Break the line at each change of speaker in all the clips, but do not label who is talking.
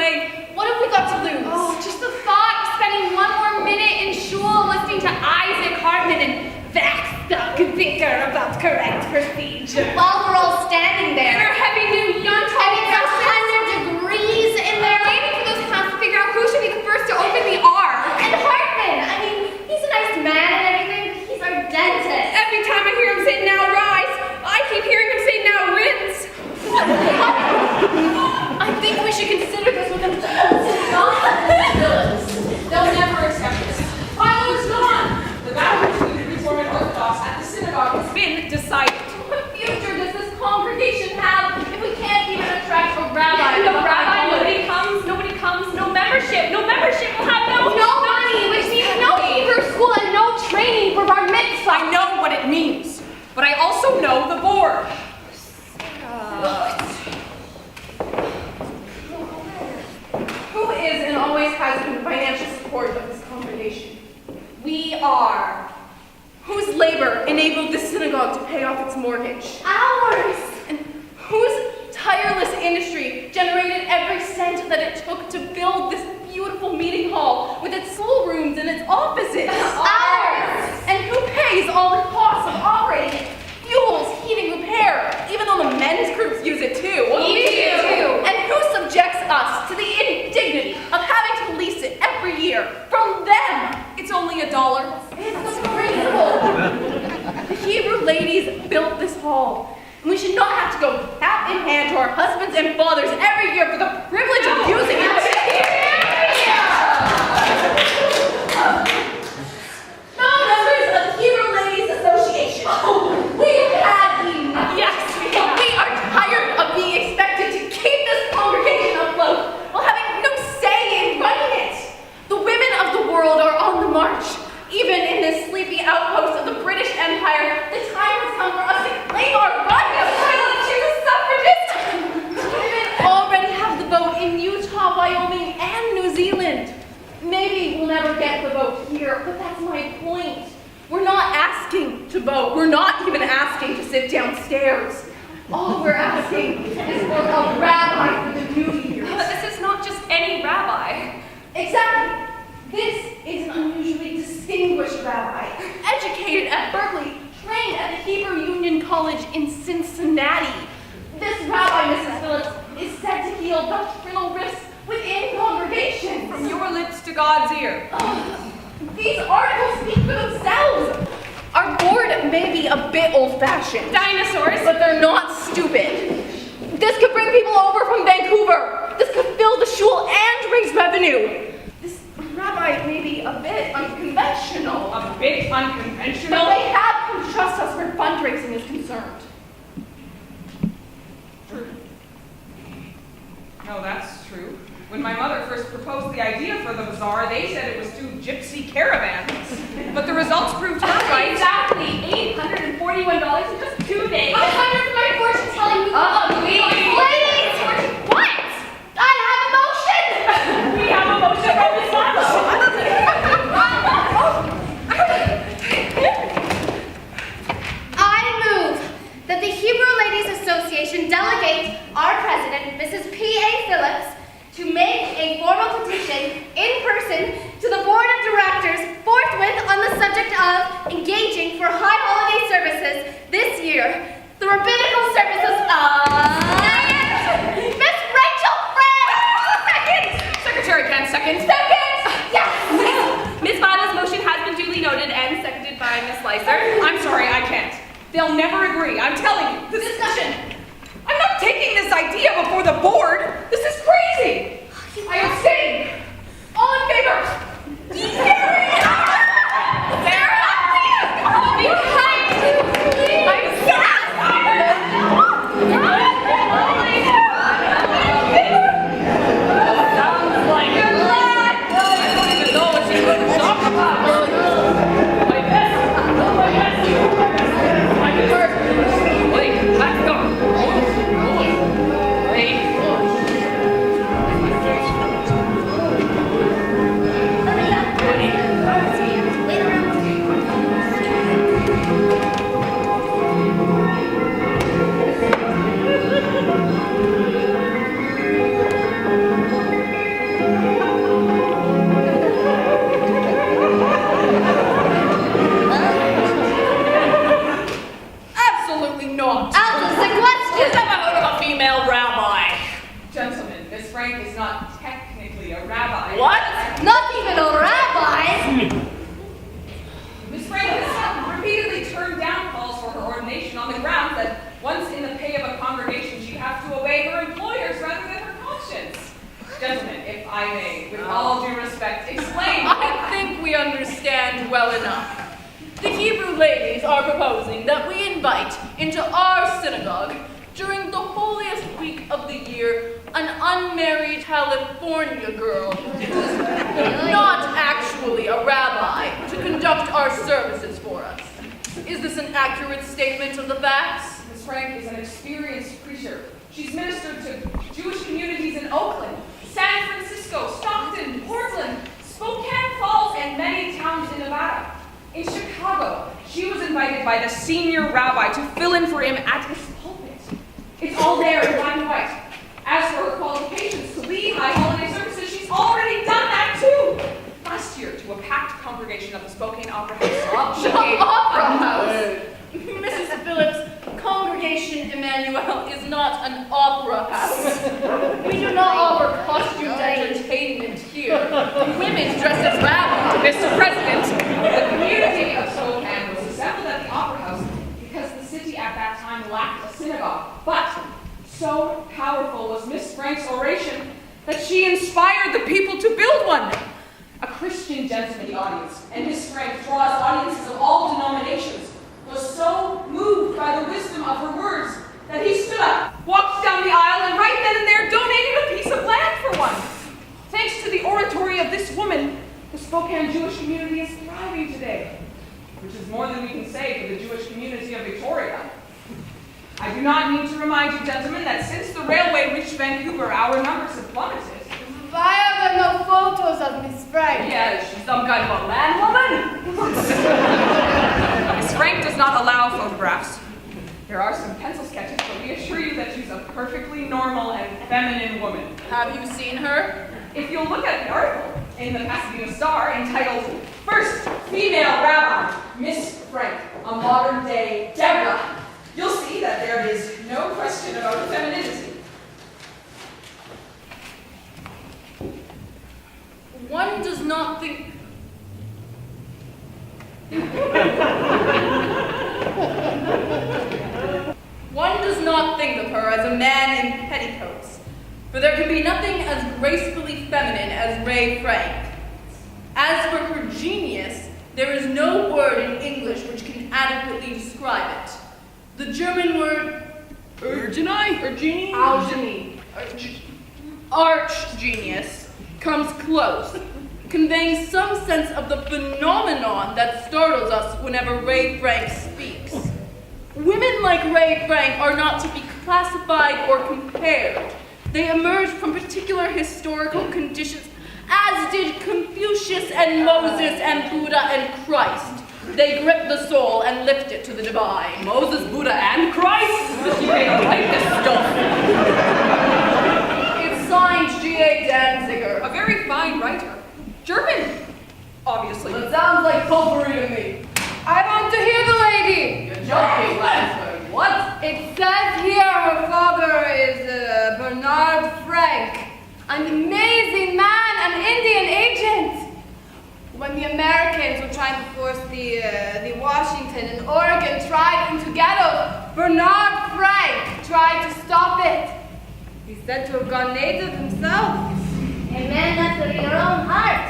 away. What have we got to lose?
Oh, just the thought of spending one more minute in shul listening to Isaac Hartman and that's the thinker about correct procedure.
While we're all standing there.
In our heavy new yunta.
And it's 100 degrees in there.
Waiting for those hands to figure out who should be the first to open the ark.
And Hartman, I mean, he's a nice man and everything, but he's our dentist.
Every time I hear him say now rise, I keep hearing him say now rinse.
I think we should consider this with themselves. They'll never accept this. Philo is gone. The battle between the Reform and Orthodox at the synagogue has been decided.
What future does this congregation have if we can't even attract a rabbi?
No rabbi, nobody comes, no membership will have
No money, which means no Hebrew school and no training for bar mitzvah.
I know what it means, but I also know the board. Who is and always has been the financial support of this congregation? We are. Whose labor enabled this synagogue to pay off its mortgage?
Ours!
And whose tireless industry generated every cent that it took to build this beautiful meeting hall with its schoolrooms and its offices?
Ours!
And who pays all the costs of operating it? Fuels, heating, repair, even though the men's groups use it too.
We do.
And who subjects us to the indignity of having to lease it every year? From them, it's only $1.
It's the principle.
The Hebrew ladies built this hall, and we should not have to go hat in hand to our husbands and fathers every year for the privilege of using it. Members of the Hebrew Ladies Association. We've had enough. Yes, we are tired of being expected to keep this congregation afloat while having no say in running it. The women of the world are on the march. Even in this sleepy outpost of the British Empire, the time has come for us to claim our right as suffragists. Women already have the vote in Utah, Wyoming, and New Zealand. Maybe we'll never get the vote here, but that's my point. We're not asking to vote. We're not even asking to sit downstairs. All we're asking is for a rabbi for the New Year.
But this is not just any rabbi.
Exactly. This is an unusually distinguished rabbi, educated at Berkeley, trained at the Hebrew Union College in Cincinnati. This rabbi, Mrs. Phillips, is said to heal doctrinal rifts within congregations.
From your lips to God's ear.
These articles speak for themselves. Our board may be a bit old-fashioned.
Dinosaurs.
But they're not stupid. This could bring people over from Vancouver. This could fill the shul and raise revenue. This rabbi may be a bit unconventional.
A bit unconventional.
But they have come trust us where fundraising is concerned.
True. No, that's true. When my mother first proposed the idea for the bazaar, they said it was 2 gypsy caravans. But the results proved her right.
Exactly. $841 in just 2 days.
100 for my fortune telling me. Ladies! What? I have a motion!
We have a motion from this
I move that the Hebrew Ladies Association delegate our president, Mrs. P.A. Phillips, to make a formal petition in person to the board of directors forthwith on the subject of engaging for high holiday services this year. The rabbinical services of Miss Rachel Frank!
Secretary Kent, second.
Yes!
Ms. Vada's motion has been duly noted and seconded by Ms. Liza.
I'm sorry, I can't. They'll never agree, I'm telling you. This discussion. I'm not taking this idea before the board. This is crazy. I abstain. All in favor? I may, with all due respect, explain.
I think we understand well enough. The Hebrew ladies are proposing that we invite into our synagogue during the holiest week of the year an unmarried California girl who's not actually a rabbi to conduct our services for us. Is this an accurate statement of the facts?
Ms. Frank is an experienced preacher. She's ministered to Jewish communities in Oakland, San Francisco, Stockton, Portland, Spokane Falls, and many towns in Nevada. In Chicago, she was invited by the senior rabbi to fill in for him at his pulpit. It's all there in black and white. As for her qualifications to lead high holiday services, she's already done that too. Last year, to a packed congregation of the Spokane Opera House, she gave
Opera House? Mrs. Phillips, Congregation Emanu-El is not an opera house. We do not offer costumed entertainment here. Women dressed as rabbis.
Mr. President, the community of Spokane was assembled at the Opera House because the city at that time lacked a synagogue. But so powerful was Miss Frank's oration that she inspired the people to build one. A Christian gentleman audience, and Miss Frank draws audiences of all denominations, was so moved by the wisdom of her words that he stood up, walked down the aisle, and right then and there donated a piece of land for one. Thanks to the oratory of this woman, the Spokane Jewish community is thriving today, which is more than we can say for the Jewish community of Victoria. I do not need to remind you, gentlemen, that since the railway reached Vancouver, our numbers have plummeted.
Why are there no photos of Miss Frank?
Yeah, she's some kind of a landwoman. Miss Frank does not allow photographs. There are some pencil sketches, but we assure you that she's a perfectly normal and feminine woman.
Have you seen her?
If you'll look at the article in the Pasadena Star entitled, First Female Rabbi, Miss Frank, a Modern Day Deborah, you'll see that there is no question about her femininity.
One does not think... One does not think of her as a man in petticoats, for there can be nothing as gracefully feminine as Ray Frank. As for her genius, there is no word in English which can adequately describe it. The German word arch genius comes close, conveying some sense of the phenomenon that startles us whenever Ray Frank speaks. Women like Ray Frank are not to be classified or compared. They emerge from particular historical conditions, as did Confucius and Moses and Buddha and Christ. They grip the soul and lift it to the divine.
Moses, Buddha, and Christ? You may write this stuff.
It's signed G.A. Danziger.
A very fine writer. German, obviously.
It sounds like potpourri to me.
I want to hear the lady.
You're joking, Wessler. What?
It says here her father is Bernard Frank, an amazing man, an Indian agent. When the Americans were trying to force the Washington and Oregon tribes into ghettos, Bernard Frank tried to stop it. He's said to have gone native himself.
A man after your own heart.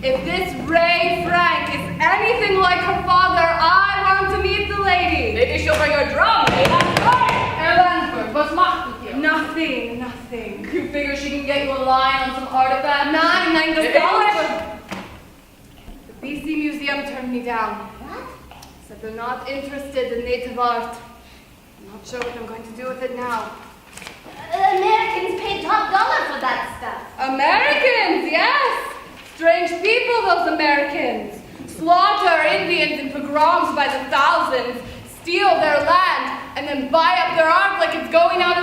If this Ray Frank is anything like her father, I want to meet the lady.
Maybe she'll bring her drum, eh? That's right. Herr Landsberg, what's macht with you?
Nothing.
You figure she can get you a line on some artifact?
Nine
Maybe.
$9. The BC Museum turned me down.
What?
Said they're not interested in native art. I'm not sure what I'm going to do with it now.
Americans paid top dollar for that stuff.
Americans, yes! Strange people, those Americans. Slaughter Indians in pogroms by the thousands, steal their land, and then buy up their art like it's going out